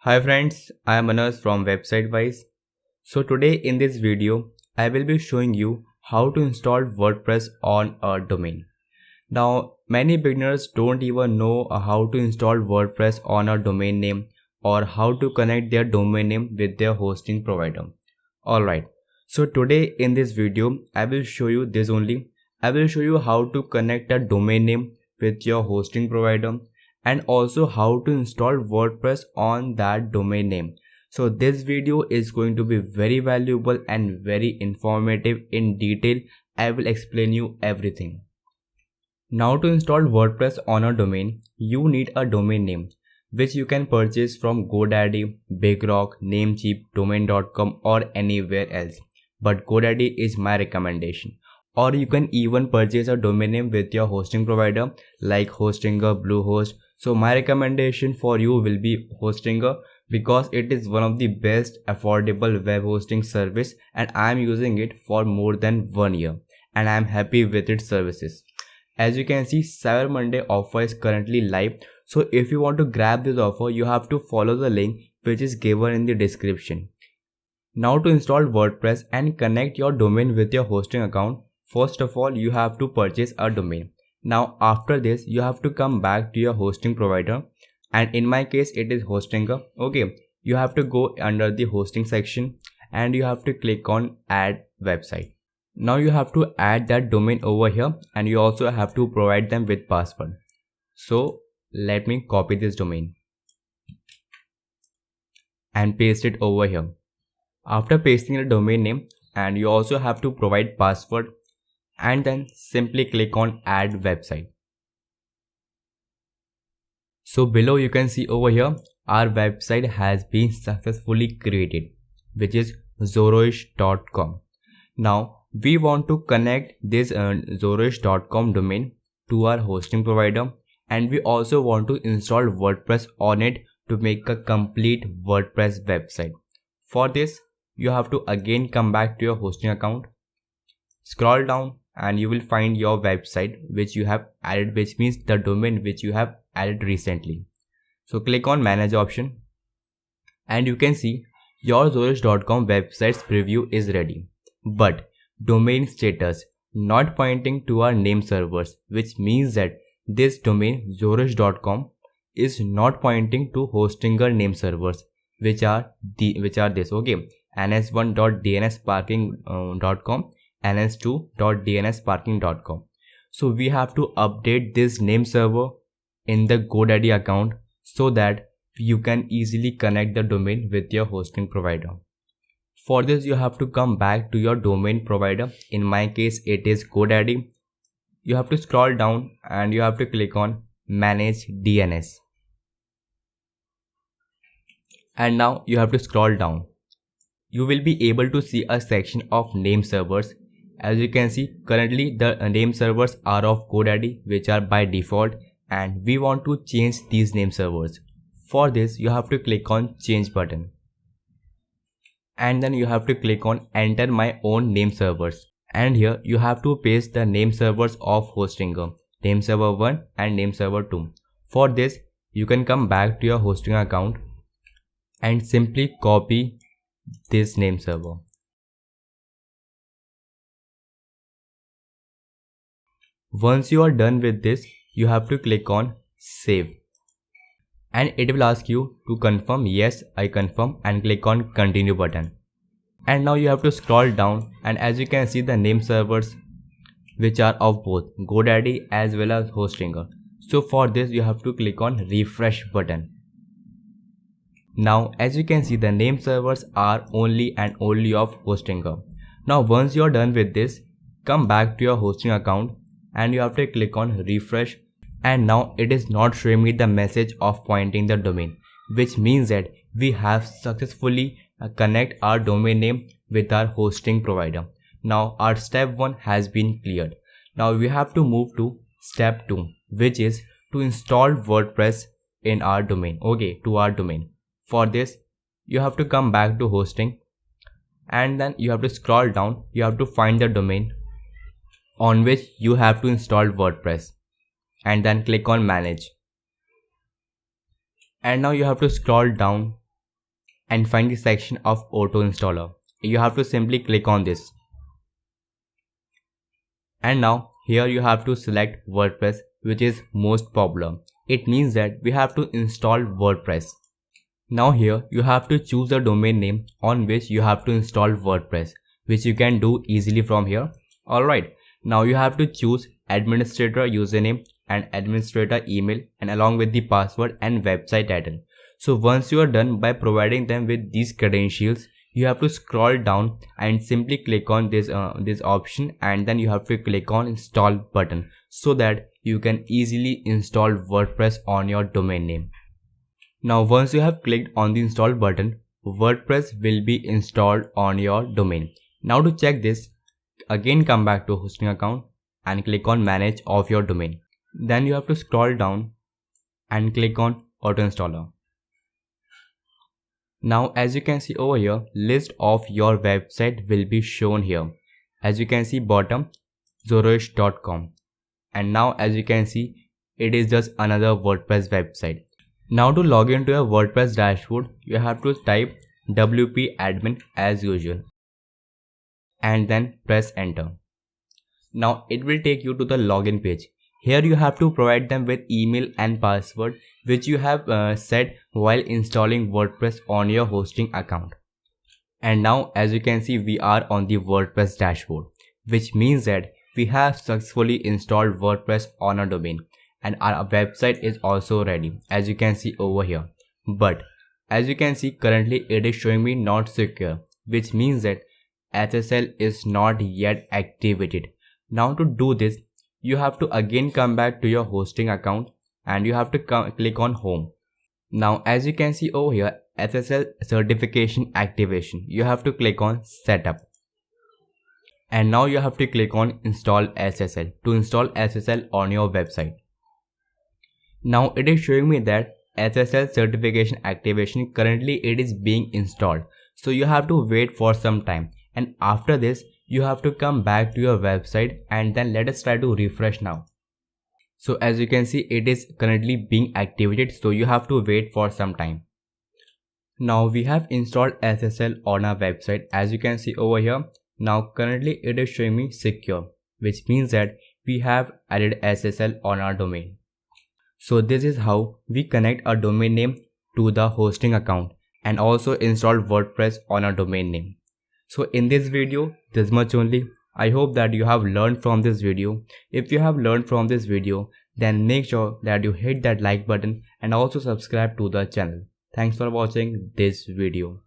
Hi friends, I am Anas from WebsiteWise. So today in this video, I will be showing you how to install WordPress on a domain. Now, many beginners don't even know how to install WordPress on a domain name or how to connect their domain name with their hosting provider. Alright, so today in this video, I will show you this only. I will show you how to connect a domain name with your hosting provider and also how to install WordPress on that domain name. So this video is going to be very valuable and very informative. In detail, I will explain you everything. Now to install WordPress on a domain, you need a domain name which you can purchase from GoDaddy, BigRock, Namecheap, Domain.com or anywhere else. But GoDaddy is my recommendation. Or you can even purchase a domain name with your hosting provider like Hostinger, Bluehost. So my recommendation for you will be Hostinger because it is one of the best affordable web hosting service and I am using it for more than 1 year and I am happy with its services. As you can see, Cyber Monday offer is currently live. So if you want to grab this offer, you have to follow the link which is given in the description. Now to install WordPress and connect your domain with your hosting account, first of all, you have to purchase a domain. Now after this, you have to come back to your hosting provider and in my case, it is Hostinger. Okay, you have to go under the hosting section and you have to click on add website. Now you have to add that domain over here and you also have to provide them with password. So let me copy this domain and paste it over here. After pasting the domain name and you also have to provide password and then simply click on add website. So below you can see over here our website has been successfully created, which is Zoroish.com. Now we want to connect this Zoroish.com domain to our hosting provider and we also want to install WordPress on it to make a complete WordPress website. For this, you have to again come back to your hosting account, scroll down and you will find your website which you have added, which means the domain which you have added recently. So click on manage option and you can see your Zoroish.com website's preview is ready. But domain status not pointing to our name servers, which means that this domain Zoroish.com is not pointing to Hostinger name servers, which are this. Okay, ns1.dnsparking.com, ns2.dnsparking.com. So we have to update this name server in the GoDaddy account so that you can easily connect the domain with your hosting provider. For this, you have to come back to your domain provider. In my case, it is GoDaddy. You have to scroll down and you have to click on Manage DNS. And now you have to scroll down. You will be able to see a section of name servers. As you can see, currently the name servers are of GoDaddy, which are by default, and we want to change these name servers. For this, you have to click on Change button. And then you have to click on enter my own name servers and here you have to paste the name servers of Hostinger, name server 1 and name server 2. For this you can come back to your hosting account and simply copy this name server. Once you are done with this, you have to click on save and it will ask you to confirm. Yes, I confirm and click on continue button. And now you have to scroll down and as you can see the name servers which are of both GoDaddy as well as Hostinger. So for this you have to click on refresh button. Now as you can see the name servers are only and only of Hostinger. Now once you are done with this, come back to your hosting account and you have to click on refresh. And now it is not showing me the message of pointing the domain, which means that we have successfully connect our domain name with our hosting provider. Now our step 1 has been cleared. Now we have to move to step 2, which is to install WordPress in our domain. Okay, to our domain. For this, you have to come back to hosting and then you have to scroll down. You have to find the domain on which you have to install WordPress. And then click on manage. And now you have to scroll down and find the section of auto installer. You have to simply click on this. And now here you have to select WordPress, which is most popular. It means that we have to install WordPress. Now here you have to choose the domain name on which you have to install WordPress, which you can do easily from here. Alright, now you have to choose administrator username and administrator email, and along with the password and website title. So once you are done by providing them with these credentials, you have to scroll down and simply click on this option, and then you have to click on install button so that you can easily install WordPress on your domain name. Now once you have clicked on the install button, WordPress will be installed on your domain. Now to check this, again come back to hosting account and click on manage of your domain. Then you have to scroll down and click on auto installer. Now as you can see over here, list of your website will be shown here. As you can see bottom, Zoroish.com, and now as you can see, it is just another WordPress website. Now to log into your WordPress dashboard, you have to type WP admin as usual and then press enter. Now it will take you to the login page. Here you have to provide them with email and password which you have set while installing WordPress on your hosting account. And now as you can see, we are on the WordPress dashboard, which means that we have successfully installed WordPress on our domain and our website is also ready, as you can see over here. But as you can see, currently it is showing me not secure, which means that SSL is not yet activated. Now to do this, you have to again come back to your hosting account and you have to click on home. Now as you can see over here, SSL certification activation, you have to click on setup. And now you have to click on install SSL to install SSL on your website. Now it is showing me that SSL certification activation, currently it is being installed. So you have to wait for some time, and after this you have to come back to your website, and then let us try to refresh now. So as you can see, it is currently being activated, so you have to wait for some time. Now we have installed SSL on our website, as you can see over here. Now currently it is showing me secure, which means that we have added SSL on our domain. So this is how we connect a domain name to the hosting account and also install WordPress on a domain name. So in this video, this much only. I hope that you have learned from this video. If you have learned from this video, then make sure that you hit that like button and also subscribe to the channel. Thanks for watching this video.